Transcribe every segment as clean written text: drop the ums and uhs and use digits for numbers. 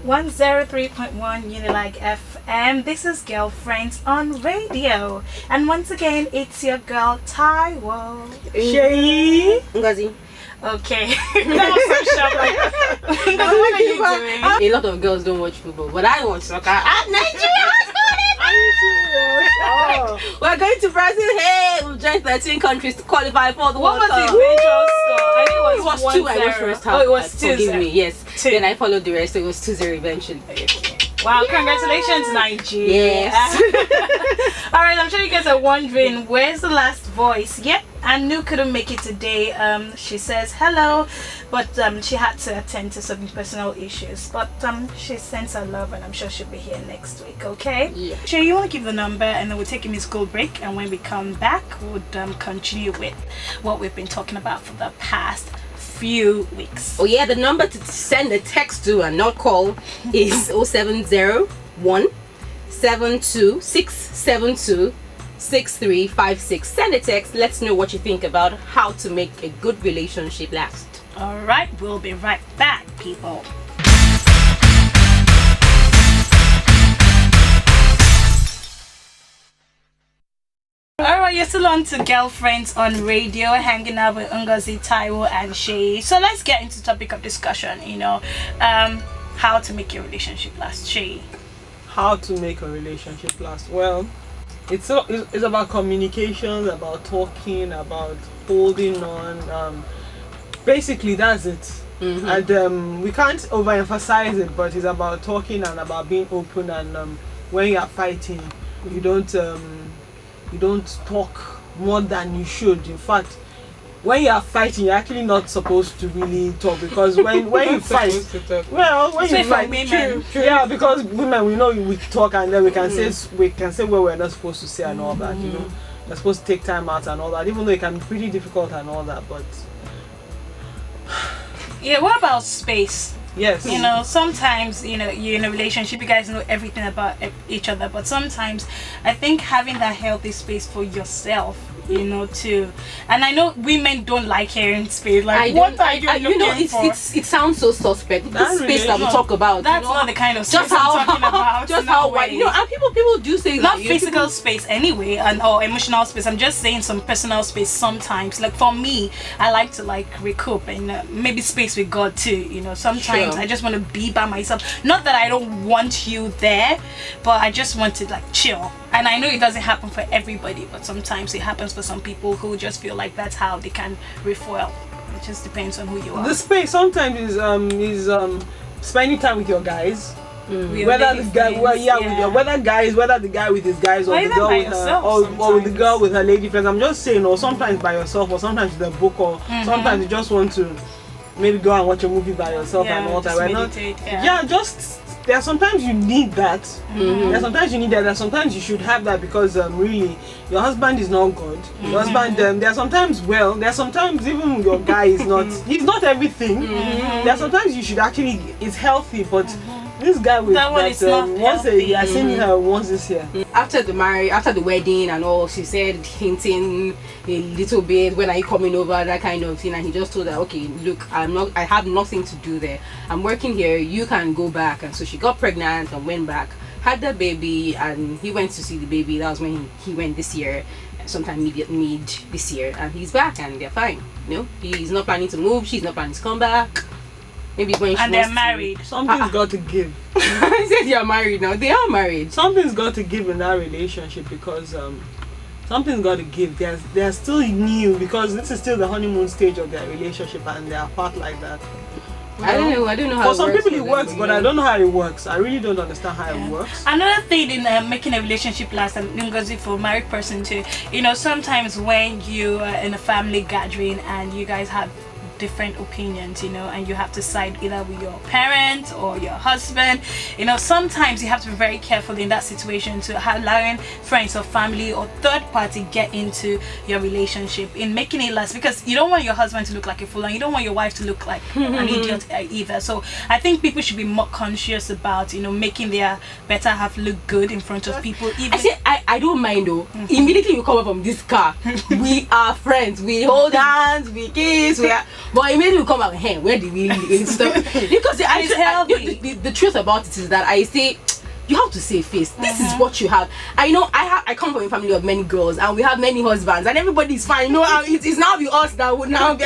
103.1 Unilag FM. This is Girlfriends on Radio. And once again, it's your girl, Taiwo. Shay. Ngozi. Okay. That was so sharp. Ngozi, what are you doing? A lot of girls don't watch football, but I watch soccer. Nigeria! Are you serious? Oh. We're going to Brazil. Hey, we've joined 13 countries to qualify for the What World was the Cup. eventual score? I think It was 2. I watched first half. Oh, it was 2. Forgive me, yes. 2. Then I followed the rest, so it was 2-0 eventually. Wow, congratulations, Nigeria. Yes. Alright, I'm sure you guys are wondering, where's the last voice? Yep, Anu couldn't make it today. She says hello, but she had to attend to some personal issues. But she sends her love, and I'm sure she'll be here next week, okay? Yeah. Sure, you want to give the number, and then we'll take a musical break, and when we come back, we'll continue with what we've been talking about for the past few weeks. Oh yeah, the number to send a text to and not call is 0701 72672 6356. Send a text. Let's know what you think about how to make a good relationship last. Alright, we'll be right back, people. Alright, you're still on to Girlfriends on Radio, hanging out with Ngozi, Taiwo, and Shay. So let's get into the topic of discussion, how to make your relationship last. Shay. How to make a relationship last? Well, it's about communication, about talking, about holding on. Basically, that's it. Mm-hmm. And we can't overemphasize it, but it's about talking and about being open. And when you are fighting, you don't talk more than you should. In fact, when you are fighting, you're actually not supposed to really talk, because when you fight, when you fight, women. True. Yeah, because women, we know we talk and then we can say what we're not supposed to say and all that. We're supposed to take time out and all that, even though it can be pretty difficult and all that. But yeah, what about space? yes, Sometimes you're in a relationship, you guys know everything about each other, but sometimes I think having that healthy space for yourself, too. And I know women don't like hearing space. Like, what are you looking for? It sounds so suspect. This space that we talk about, that's not the kind of space I'm talking about. Just how wide, and people do say not that, physical space anyway, or emotional space. I'm just saying some personal space sometimes. Like for me, I like to recoup and maybe space with God too. Sometimes I just want to be by myself. Not that I don't want you there, but I just want to chill. And I know it doesn't happen for everybody, but sometimes it happens for some people who just feel like that's how they can refuel. It just depends on who you are. the space sometimes is spending time with your guys. Whether the guy, whether the guy with his guys, or the girl with her, or with the girl with her lady friends. I'm just saying, or sometimes by yourself, or sometimes with a book, or sometimes you just want to maybe go and watch a movie by yourself and all that. There are sometimes you need that. There are sometimes you need that. There are sometimes you should have that, because really your husband is not good. Your husband, there are sometimes even your guy is not. He's not everything. There are sometimes you should actually. It's healthy, but. This guy with that one is not once a year, I seen her once this year. After the wedding and all, she said, hinting a little bit, when are you coming over, that kind of thing, and he just told her, okay, look, I have nothing to do there. I'm working here, you can go back. And so she got pregnant and went back, had the baby, and he went to see the baby. That was when he went this year, sometime mid this year, and he's back and they're fine. He's not planning to move, she's not planning to come back. Maybe when she they're married. Something's got to give. I said you're married now. They are married. Something's got to give in that relationship, because something's got to give. They're still new, because this is still the honeymoon stage of their relationship, and they're apart like that. I don't know how. For some people it works, but I don't know how it works. I really don't understand how it works. Another thing in making a relationship last, and Ngozi for a married person too, sometimes when you are in a family gathering and you guys have different opinions, and you have to side either with your parent or your husband. Sometimes you have to be very careful in that situation to allowing friends or family or third party get into your relationship in making it last, because you don't want your husband to look like a fool, and you don't want your wife to look like an idiot either. So I think people should be more conscious about making their better half look good in front of people. Even I don't mind though. Immediately you come up from this car, we are friends, we hold hands, we kiss, But immediately we come out, hey, where did we stop? Because the truth about it is that I say, you have to save face. This is what you have. I come from a family of many girls, and we have many husbands, and everybody's fine. You know, it's now be us that would now be.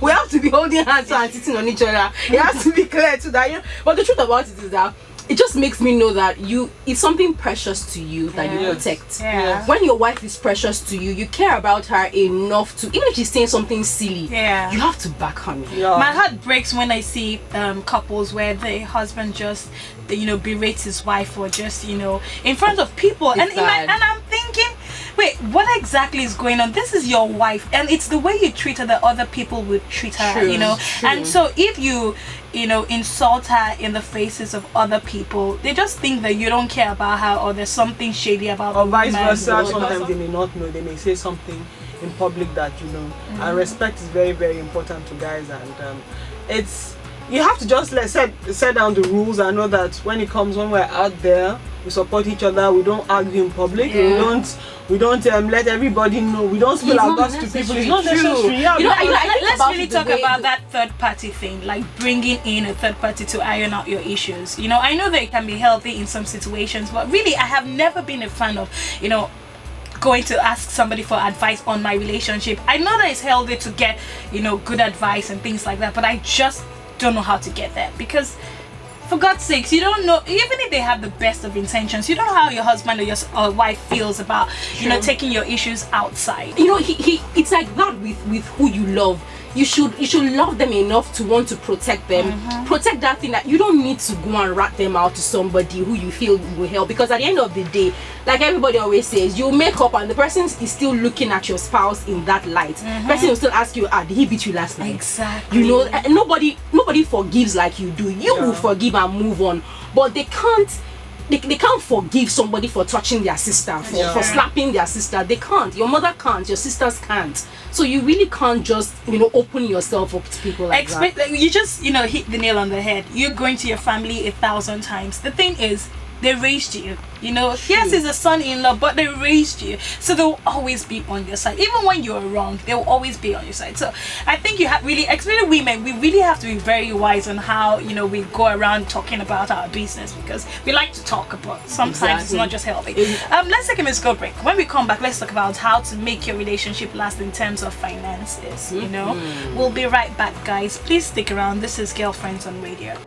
We have to be holding hands and sitting on each other. It has to be clear to that. You know? But the truth about it is that it just makes me know that it's something precious to you that you protect. Yeah. When your wife is precious to you, you care about her enough to, even if she's saying something silly, you have to back her. My heart breaks when I see couples where the husband just berates his wife, or just in front of people, and I'm thinking, wait, what exactly is going on? This is your wife, and it's the way you treat her that other people would treat her. True. And so if you insult her in the faces of other people, they just think that you don't care about her, or there's something shady about her. Or vice versa. Sometimes they may not know. They may say something in public that and respect is very, very important to guys, and you have to just set down the rules and know that when we're out there, we support each other. We don't argue in public. We don't let everybody know. We don't spill our guts to people. It's not necessary. Let's really talk about that third party thing, like bringing in a third party to iron out your issues. I know that it can be healthy in some situations, but really, I have never been a fan of going to ask somebody for advice on my relationship. I know that it's healthy to get good advice and things like that, but I just don't know how to get there, because for God's sakes, you don't know, even if they have the best of intentions, you don't know how your husband or your wife feels about taking your issues outside. It's like that with who you love. You should love them enough to want to protect them, protect that thing. That you don't need to go and rat them out to somebody who you feel will help, because at the end of the day, like everybody always says, you make up and the person is still looking at your spouse in that light. The person will still ask you, did he beat you last night? Exactly. Nobody forgives like you do. You will forgive and move on, but they can't. They can't forgive somebody for touching their sister, for slapping their sister. They can't. Your mother can't. Your sisters can't. So you really can't just open yourself up to people like that. You just hit the nail on the head. You're going to your family 1,000 times. The thing is, they raised you. Yes, he's a son-in-law, but they raised you, so they'll always be on your side. Even when you're wrong, they'll always be on your side. So I think you have really, especially women, we really have to be very wise on how we go around talking about our business, because we like to talk, but sometimes it's not just healthy. Let's take a musical break. When we come back, let's talk about how to make your relationship last in terms of finances. We'll be right back, guys. Please stick around. This is Girlfriends on Radio.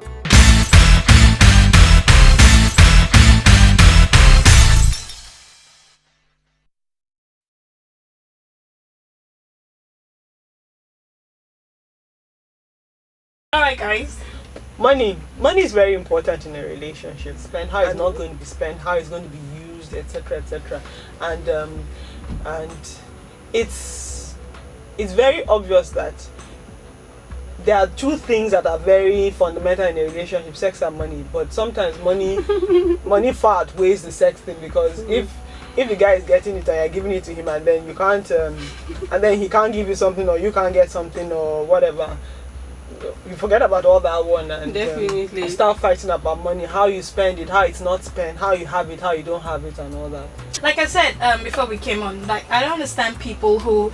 Alright, guys. Money is very important in a relationship. Spend how it's not going to be spent, how it's going to be used, etc., etc. And it's very obvious that there are two things that are very fundamental in a relationship: sex and money. But sometimes money far outweighs the sex thing, because if the guy is getting it and you're giving it to him, and then you can't and then he can't give you something, or you can't get something, or whatever, you forget about all that one, and definitely start fighting about money, how you spend it, how it's not spent, how you have it, how you don't have it, and all that. Like I said before we came on, like, I don't understand people who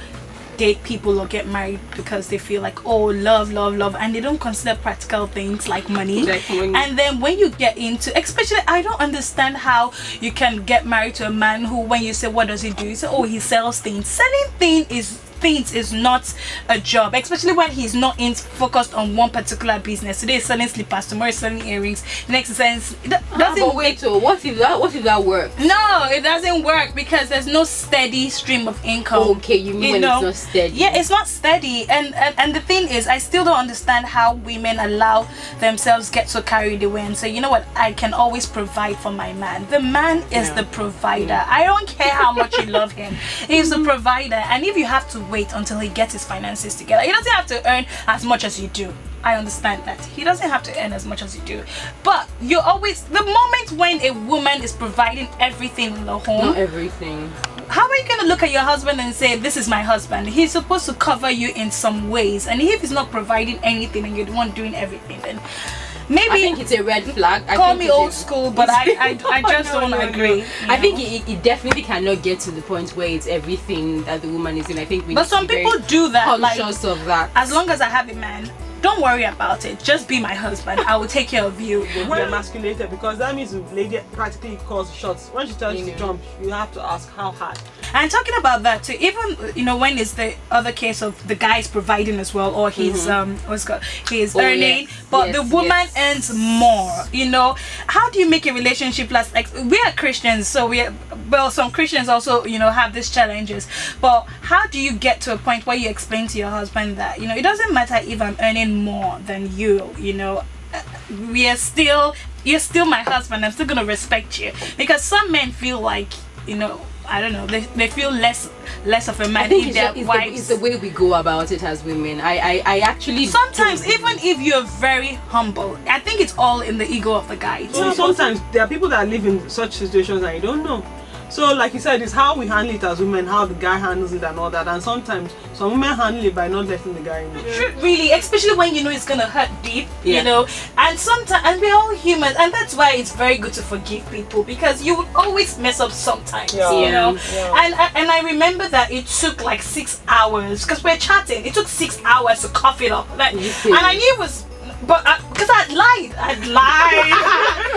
date people or get married because they feel like, oh, love, and they don't consider practical things like money. And then when you get into, especially, I don't understand how you can get married to a man who, when you say what does he do, you say, oh, he sells things. Selling things is not a job, especially when he's not focused on one particular business. Today is selling slippers, tomorrow is selling earrings, next is selling what if that works? No, it doesn't work, because there's no steady stream of income. Okay, you mean when it's not steady? Yeah, it's not steady. And the thing is, I still don't understand how women allow themselves get so carried away and say, you know what, I can always provide for my man. The man is the provider. I don't care how much you love him, he's the provider. And if you have to wait until he gets his finances together, he doesn't have to earn as much as you do. I understand that he doesn't have to earn as much as you do, but you're always, the moment when a woman is providing everything in the home, not everything, how are you going to look at your husband and say, this is my husband? He's supposed to cover you in some ways, and if he's not providing anything and you're the one doing everything, then maybe I think it's a red flag. Call me old school, but I just don't agree. I think it definitely cannot get to the point where it's everything that the woman is in. I think we but need some to be people do that. conscious of that. As long as I have a man, don't worry about it. Just be my husband. I will take care of you. You'll be emasculated, because that means the lady practically calls shots. When she tells you to jump, you have to ask how hard. And talking about that too, even when it's the other case of the guy's providing as well, or he's he's earning, but the woman earns more. How do you make a relationship last? Like, we are Christians, so some Christians also have these challenges. But how do you get to a point where you explain to your husband that it doesn't matter if I'm earning more than you, you're still my husband, I'm still gonna respect you? Because some men feel like, I don't know, they feel less of a man. I think it's the way we go about it as women. I actually sometimes, even if you're very humble, I think it's all in the ego of the guy. So sometimes there are people that live in such situations and you don't know. So like you said, it's how we handle it as women, how the guy handles it and all that. And sometimes some women handle it by not letting the guy know. Really, especially when it's gonna hurt deep, and sometimes, and we're all human, and that's why it's very good to forgive people, because you will always mess up sometimes, And I remember that it took like 6 hours, because we're chatting, it took 6 hours to cough it up, and I knew it was, but because I'd lied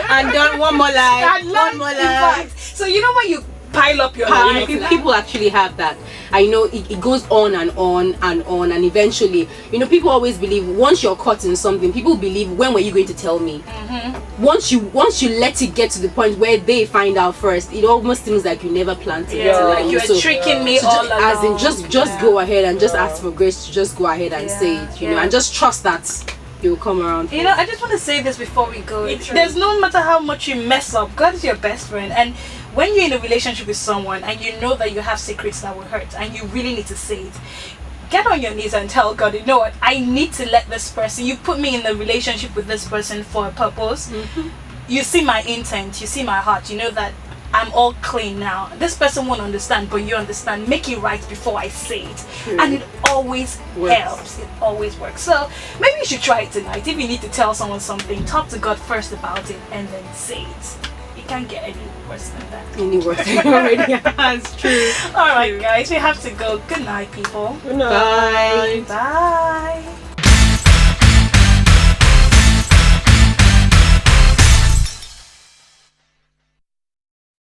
and done one more lie, one more lie. So when you pile up your life, people actually have that. I know it goes on and on and on, and eventually, people always believe once you're caught in something, people believe, when were you going to tell me? Once you let it get to the point where they find out first, it almost seems like you never planned it. Like you were tricking me all along. As in, just go ahead and just ask for grace to just go ahead and say it, and just trust that you'll come around. I just want to say this before we go. There's no matter how much you mess up, God is your best friend. And when you're in a relationship with someone and you know that you have secrets that will hurt and you really need to say it, get on your knees and tell God, you know what, I need to let this person, you put me in the relationship with this person for a purpose. You see my intent, you see my heart, you know that I'm all clean now. This person won't understand, but you understand. Make it right before I say it. And it always helps. It always works. So maybe you should try it tonight. If you need to tell someone something, talk to God first about it and then say it. It can't get any worse than that. Any worse than already has. True. Alright guys, we have to go. Good night, people. Good night. Bye.